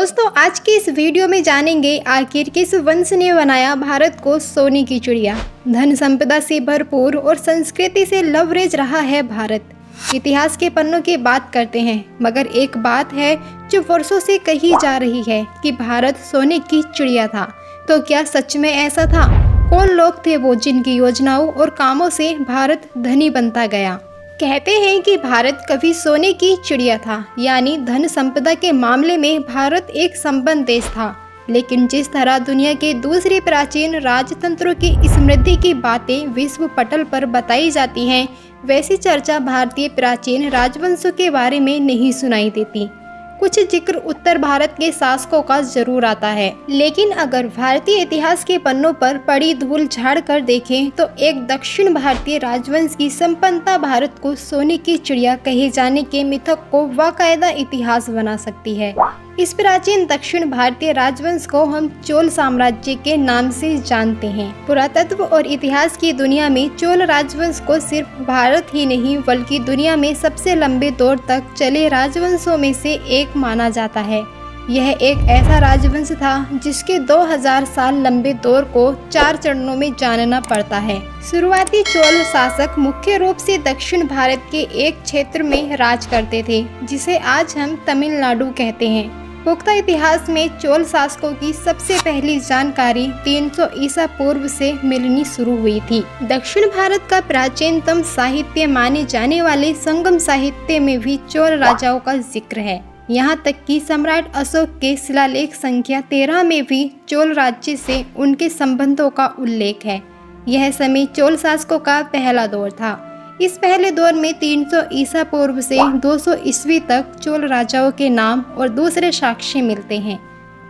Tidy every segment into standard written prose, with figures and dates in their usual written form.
दोस्तों आज की इस वीडियो में जानेंगे आखिर किस वंश ने बनाया भारत को सोने की चिड़िया। धन संपदा से भरपूर और संस्कृति से लवरेज रहा है भारत। इतिहास के पन्नों की बात करते हैं, मगर एक बात है जो वर्षों से कही जा रही है कि भारत सोने की चिड़िया था। तो क्या सच में ऐसा था? कौन लोग थे वो जिनकी योजनाओं और कामों से भारत धनी बनता गया? कहते हैं कि भारत कभी सोने की चिड़िया था, यानी धन संपदा के मामले में भारत एक संपन्न देश था। लेकिन जिस तरह दुनिया के दूसरे प्राचीन राजतंत्रों की समृद्धि की बातें विश्व पटल पर बताई जाती हैं, वैसी चर्चा भारतीय प्राचीन राजवंशों के बारे में नहीं सुनाई देती। कुछ जिक्र उत्तर भारत के शासकों का जरूर आता है, लेकिन अगर भारतीय इतिहास के पन्नों पर पड़ी धूल झाड़ कर देखें तो एक दक्षिण भारतीय राजवंश की संपन्नता भारत को सोने की चिड़िया कहे जाने के मिथक को बाकायदा इतिहास बना सकती है। इस प्राचीन दक्षिण भारतीय राजवंश को हम चोल साम्राज्य के नाम से जानते हैं। पुरातत्व और इतिहास की दुनिया में चोल राजवंश को सिर्फ भारत ही नहीं बल्कि दुनिया में सबसे लंबे दौर तक चले राजवंशों में से एक माना जाता है। यह एक ऐसा राजवंश था जिसके 2000 साल लंबे दौर को 4 चरणों में जानना पड़ता है। शुरुआती चोल शासक मुख्य रूप से दक्षिण भारत के एक क्षेत्र में राज करते थे, जिसे आज हम तमिलनाडु कहते हैं। पुख्ता इतिहास में चोल शासकों की सबसे पहली जानकारी 300 ईसा पूर्व से मिलनी शुरू हुई थी। दक्षिण भारत का प्राचीनतम साहित्य माने जाने वाले संगम साहित्य में भी चोल राजाओं का जिक्र है। यहाँ तक कि सम्राट अशोक के शिलालेख संख्या 13 में भी चोल राज्य से उनके संबंधों का उल्लेख है। यह समय चोल शासकों का पहला दौर था। इस पहले दौर में 300 ईसा पूर्व से 200 ईस्वी तक चोल राजाओं के नाम और दूसरे साक्ष्य मिलते हैं।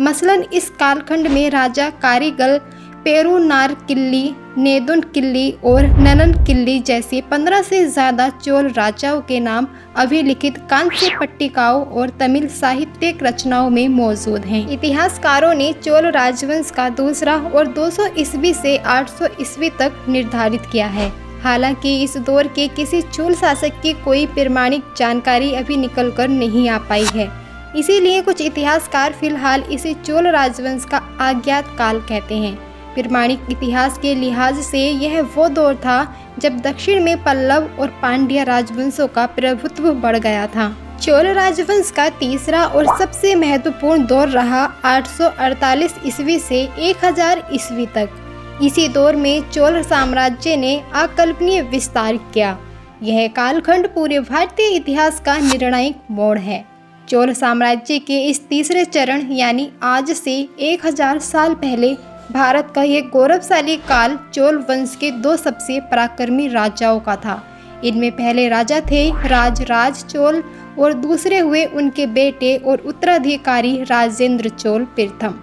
मसलन इस कालखंड में राजा कारीगल, पेरुनार किल्ली, नेदुन किल्ली और नलन किल्ली जैसे 15 से ज्यादा चोल राजाओं के नाम अभिलिखित कांस्य पट्टिकाओं और तमिल साहित्यिक रचनाओं में मौजूद हैं। इतिहासकारों ने चोल राजवंश का दूसरा और 200 ईस्वी से 800 ईस्वी तक निर्धारित किया है। हालांकि इस दौर के किसी चोल शासक की कोई प्रमाणिक जानकारी अभी निकल कर नहीं आ पाई है। इसीलिए कुछ इतिहासकार फिलहाल इसे चोल राजवंश का अज्ञात काल कहते हैं। प्रमाणिक इतिहास के लिहाज से यह वो दौर था जब दक्षिण में पल्लव और पांड्य राजवंशों का प्रभुत्व बढ़ गया था। चोल राजवंश का तीसरा और सबसे महत्वपूर्ण दौर रहा 848 ईस्वी से 1000 ईस्वी तक। इसी दौर में चोल साम्राज्य ने अकल्पनीय विस्तार किया। यह कालखंड पूरे भारतीय इतिहास का निर्णायक मोड़ है। चोल साम्राज्य के इस तीसरे चरण यानी आज से 1000 साल पहले भारत का यह गौरवशाली काल चोल वंश के 2 सबसे पराक्रमी राजाओं का था। इनमें पहले राजा थे राज चोल और दूसरे हुए उनके बेटे और उत्तराधिकारी राजेंद्र चोल प्रथम।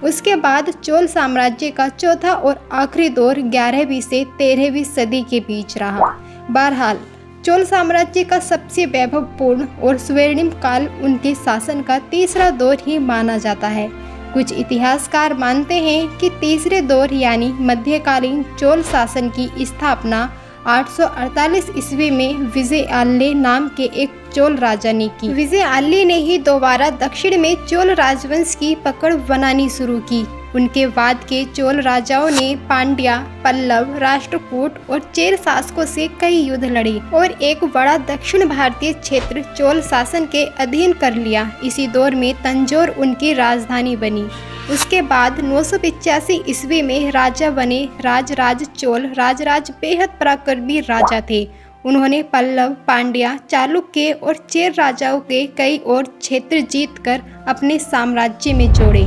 उसके बाद चोल साम्राज्य का चौथा और आखिरी दौर 11वीं से 13वीं सदी के बीच रहा। बहरहाल चोल साम्राज्य का सबसे वैभवपूर्ण और स्वर्णिम काल उनके शासन का तीसरा दौर ही माना जाता है। कुछ इतिहासकार मानते हैं कि तीसरे दौर यानी मध्यकालीन चोल शासन की स्थापना 848 ईस्वी में विजय आल्ले नाम के एक चोल राजा ने की। विजय आल्ले ने ही दोबारा दक्षिण में चोल राजवंश की पकड़ बनानी शुरू की। उनके बाद के चोल राजाओं ने पांड्या, पल्लव, राष्ट्रकूट और चेर शासकों से कई युद्ध लड़े और एक बड़ा दक्षिण भारतीय क्षेत्र चोल शासन के अधीन कर लिया। इसी दौर में तंजौर उनकी राजधानी बनी। उसके बाद 985 ईस्वी में राजा बने राजराज चोल। राजराज बेहद पराक्रमी राजा थे। उन्होंने पल्लव, पांड्या, चालुक्य और चेर राजाओं के कई और क्षेत्र जीतकर अपने साम्राज्य में जोड़े।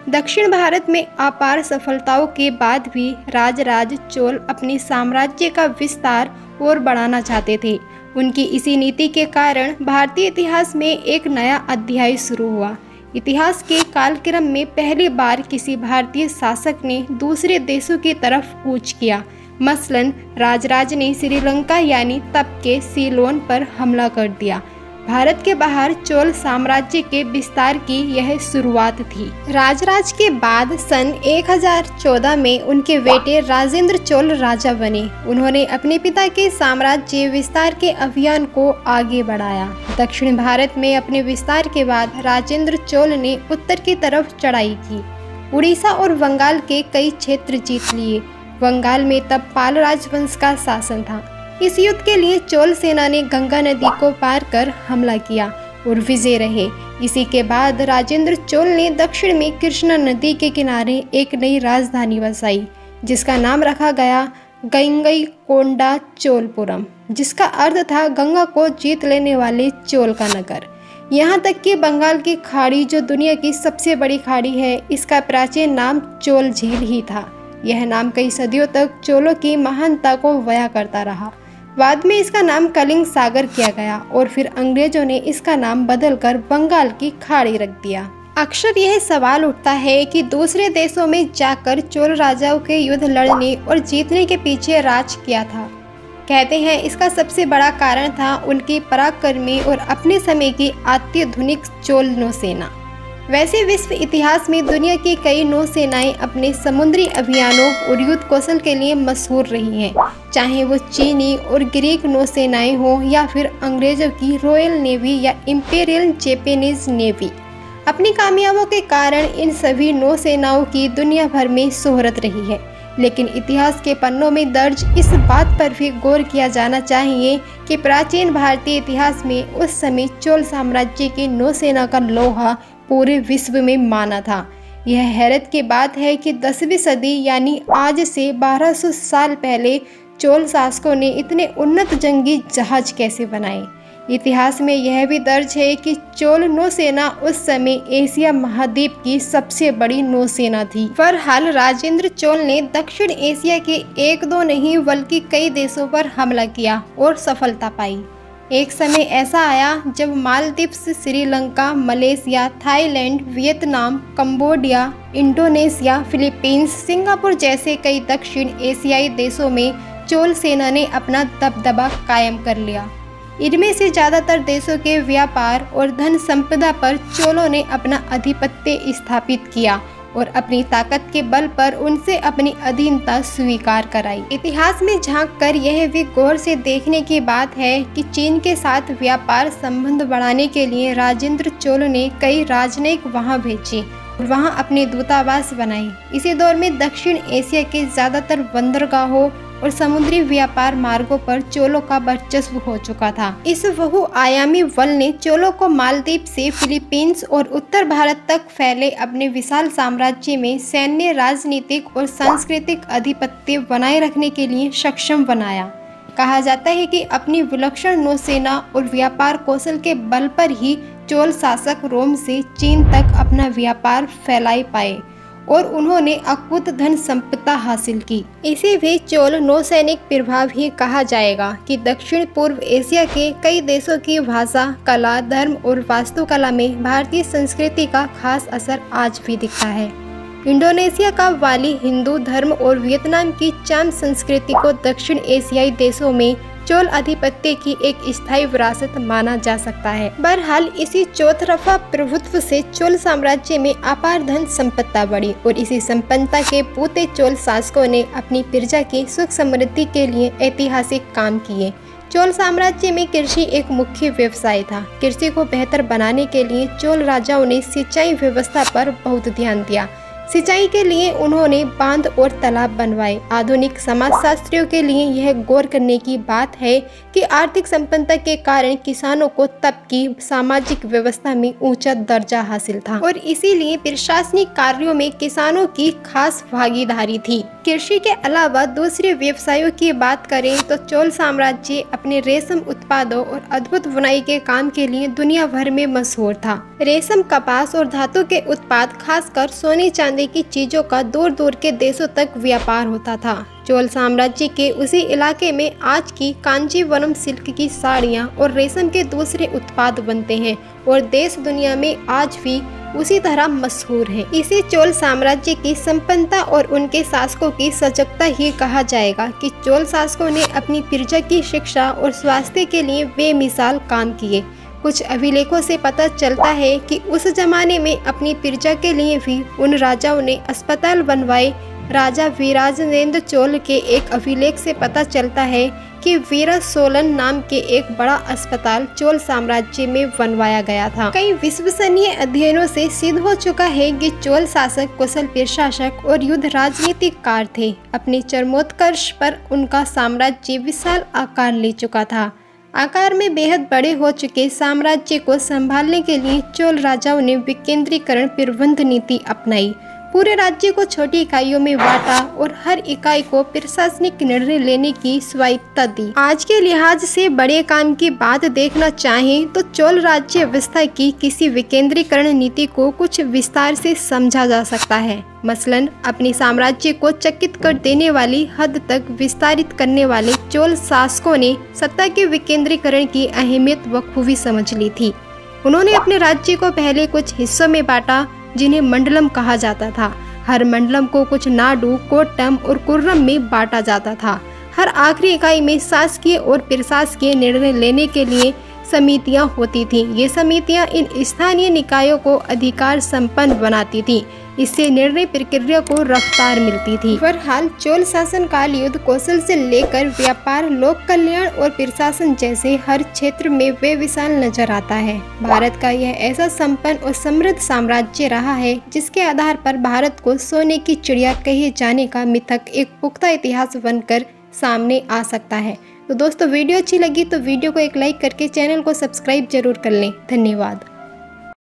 दक्षिण भारत में अपार सफलताओं के बाद भी राजराज चोल अपने साम्राज्य का विस्तार और बढ़ाना चाहते थे। उनकी इसी नीति के कारण भारतीय इतिहास में एक नया अध्याय शुरू हुआ। इतिहास के कालक्रम में पहली बार किसी भारतीय शासक ने दूसरे देशों की तरफ कूच किया। मसलन राजराज ने श्रीलंका यानी तब के सीलोन पर हमला कर दिया। भारत के बाहर चोल साम्राज्य के विस्तार की यह शुरुआत थी। राजराज के बाद सन 1014 में उनके बेटे राजेंद्र चोल राजा बने। उन्होंने अपने पिता के साम्राज्य विस्तार के अभियान को आगे बढ़ाया। दक्षिण भारत में अपने विस्तार के बाद राजेंद्र चोल ने उत्तर की तरफ चढ़ाई की, उड़ीसा और बंगाल के कई क्षेत्र जीत लिए। बंगाल में तब पाल राजवंश का शासन था। इस युद्ध के लिए चोल सेना ने गंगा नदी को पार कर हमला किया और विजय रहे। इसी के बाद राजेंद्र चोल ने दक्षिण में कृष्णा नदी के किनारे एक नई राजधानी बसाई, जिसका नाम रखा गया गंगईकोंडा चोलपुरम, जिसका अर्थ था गंगा को जीत लेने वाले चोल का नगर। यहाँ तक कि बंगाल की खाड़ी, जो दुनिया की सबसे बड़ी खाड़ी है, इसका प्राचीन नाम चोल झील ही था। यह नाम कई सदियों तक चोलों की महानता को बयां करता रहा। बाद में इसका नाम कलिंग सागर किया गया और फिर अंग्रेजों ने इसका नाम बदलकर बंगाल की खाड़ी रख दिया। अक्सर यह सवाल उठता है कि दूसरे देशों में जाकर चोल राजाओं के युद्ध लड़ने और जीतने के पीछे राज किया था। कहते हैं इसका सबसे बड़ा कारण था उनकी पराक्रमी और अपने समय की अत्याधुनिक चोल नौसेना। वैसे विश्व इतिहास में दुनिया की कई नौसेनाएं अपने समुद्री अभियानों और युद्ध कौशल के लिए मशहूर रही हैं, चाहे वो चीनी और ग्रीक नौसेनाएं हों या फिर अंग्रेजों की रॉयल नेवी या इंपीरियल जापानीज नेवी। अपनी कामयाबियों के कारण इन सभी नौसेनाओं की दुनिया भर में शोहरत रही है। लेकिन इतिहास के पन्नों में दर्ज इस बात पर भी गौर किया जाना चाहिए कि प्राचीन भारतीय इतिहास में उस समय चोल साम्राज्य की नौसेना का लोहा पूरे विश्व में माना था। यह हैरत की बात है कि 10वीं सदी यानी आज से 1200 साल पहले चोल शासकों ने इतने उन्नत जंगी जहाज कैसे बनाए। इतिहास में यह भी दर्ज है कि चोल नौसेना उस समय एशिया महाद्वीप की सबसे बड़ी नौसेना थी। बहरहाल राजेंद्र चोल ने दक्षिण एशिया के एक दो नहीं बल्कि कई देशों पर हमला किया और सफलता पाई। एक समय ऐसा आया जब Maldives, Sri Lanka, Malaysia, Thailand, Vietnam, Cambodia, Indonesia, Philippines, Singapore जैसे कई दक्षिण एशियाई देशों में चोल सेना ने अपना दबदबा कायम कर लिया। इनमें से ज़्यादातर देशों के व्यापार और धन संपदा पर चोलों ने अपना आधिपत्य स्थापित किया और अपनी ताकत के बल पर उनसे अपनी अधीनता स्वीकार कराई। इतिहास में झांककर यह भी गौर से देखने की बात है कि चीन के साथ व्यापार संबंध बढ़ाने के लिए राजेंद्र चोल ने कई राजनयिक वहां भेजे और वहां अपने दूतावास बनाए। इसी दौर में दक्षिण एशिया के ज़्यादातर बंदरगाहों और समुद्री व्यापार मार्गों पर चोलों का वर्चस्व हो चुका था। इस बहुआयामी बल ने चोलों को मालदीव से फिलीपींस और उत्तर भारत तक फैले अपने विशाल साम्राज्य में सैन्य, राजनीतिक और सांस्कृतिक आधिपत्य बनाए रखने के लिए सक्षम बनाया। कहा जाता है कि अपनी विलक्षण नौसेना और व्यापार कौशल के बल पर ही चोल शासक रोम से चीन तक अपना व्यापार फैला पाए और उन्होंने अकुत धन संपदा हासिल की। इसे भी चोल नौसैनिक प्रभाव ही कहा जाएगा कि दक्षिण पूर्व एशिया के कई देशों की भाषा, कला, धर्म और वास्तुकला में भारतीय संस्कृति का खास असर आज भी दिखता है। इंडोनेशिया का वाली हिंदू धर्म और वियतनाम की चाम संस्कृति को दक्षिण एशियाई देशों में चोल आधिपत्य की एक स्थायी विरासत माना जा सकता है। बहरहाल इसी चौतरफा प्रभुत्व से चोल साम्राज्य में अपार धन संपदा बढ़ी और इसी संपन्नता के पूते चोल शासकों ने अपनी प्रजा की सुख समृद्धि के लिए ऐतिहासिक काम किए। चोल साम्राज्य में कृषि एक मुख्य व्यवसाय था। कृषि को बेहतर बनाने के लिए चोल राजाओं ने सिंचाई व्यवस्था पर बहुत ध्यान दिया। सिंचाई के लिए उन्होंने बांध और तालाब बनवाए। आधुनिक समाजशास्त्रियों के लिए यह गौर करने की बात है कि आर्थिक संपन्नता के कारण किसानों को तब की सामाजिक व्यवस्था में ऊंचा दर्जा हासिल था और इसीलिए प्रशासनिक कार्यों में किसानों की खास भागीदारी थी। कृषि के अलावा दूसरे व्यवसायों की बात करें तो चोल साम्राज्य अपने रेशम उत्पादों और अद्भुत बुनाई के काम के लिए दुनिया भर में मशहूर था। रेशम, कपास और धातु के उत्पाद, खासकर सोने चांदी की चीजों का दूर दूर के देशों तक व्यापार होता था। चोल साम्राज्य के उसी इलाके में आज की कांचीवरम सिल्क की साड़ियाँ और रेशम के दूसरे उत्पाद बनते हैं और देश दुनिया में आज भी उसी तरह मशहूर है। इसे चोल साम्राज्य की संपन्नता और उनके शासकों की सजगता ही कहा जाएगा कि चोल शासकों ने अपनी प्रजा की शिक्षा और स्वास्थ्य के लिए बेमिसाल काम किए। कुछ अभिलेखों से पता चलता है कि उस जमाने में अपनी प्रजा के लिए भी उन राजाओं ने अस्पताल बनवाए। राजा वीराजेंद्र चोल के एक अभिलेख से पता चलता है कि वीरा सोलन नाम के एक बड़ा अस्पताल चोल साम्राज्य में बनवाया गया था। कई विश्वसनीय अध्ययनों से सिद्ध हो चुका है कि चोल शासक कुशल प्रशासक और युद्ध राजनीतिकार थे। अपने चरमोत्कर्ष पर उनका साम्राज्य विशाल आकार ले चुका था। आकार में बेहद बड़े हो चुके साम्राज्य को संभालने के लिए चोल राजाओं ने विकेंद्रीकरण प्रबंध नीति अपनाई। पूरे राज्य को छोटी इकाइयों में बांटा और हर इकाई को प्रशासनिक निर्णय लेने की स्वायत्तता दी। आज के लिहाज से बड़े काम की बात देखना चाहें तो चोल राज्य व्यवस्था की किसी विकेंद्रीकरण नीति को कुछ विस्तार से समझा जा सकता है। मसलन अपने साम्राज्य को चकित कर देने वाली हद तक विस्तारित करने वाले चोल शासकों ने सत्ता के विकेंद्रीकरण की अहमियत बखूबी समझ ली थी। उन्होंने अपने राज्य को पहले कुछ हिस्सों में बांटा जिन्हें मंडलम कहा जाता था। हर मंडलम को कुछ नाडु, कोट्टम और कुर्रम में बांटा जाता था। हर आखिरी इकाई में शासकीय और प्रशासकीय निर्णय लेने के लिए समितियां होती थीं। ये समितियां इन स्थानीय निकायों को अधिकार संपन्न बनाती थीं। इससे निर्णय प्रक्रिया को रफ्तार मिलती थी। बहरहाल चोल शासन काल युद्ध कौशल से लेकर व्यापार, लोक कल्याण और प्रशासन जैसे हर क्षेत्र में बेमिसाल नजर आता है। भारत का यह ऐसा संपन्न और समृद्ध साम्राज्य रहा है जिसके आधार पर भारत को सोने की चिड़िया कहे जाने का मिथक एक पुख्ता इतिहास बनकर सामने आ सकता है। तो दोस्तों, वीडियो अच्छी लगी तो वीडियो को एक लाइक करके चैनल को सब्सक्राइब जरूर कर लें। धन्यवाद।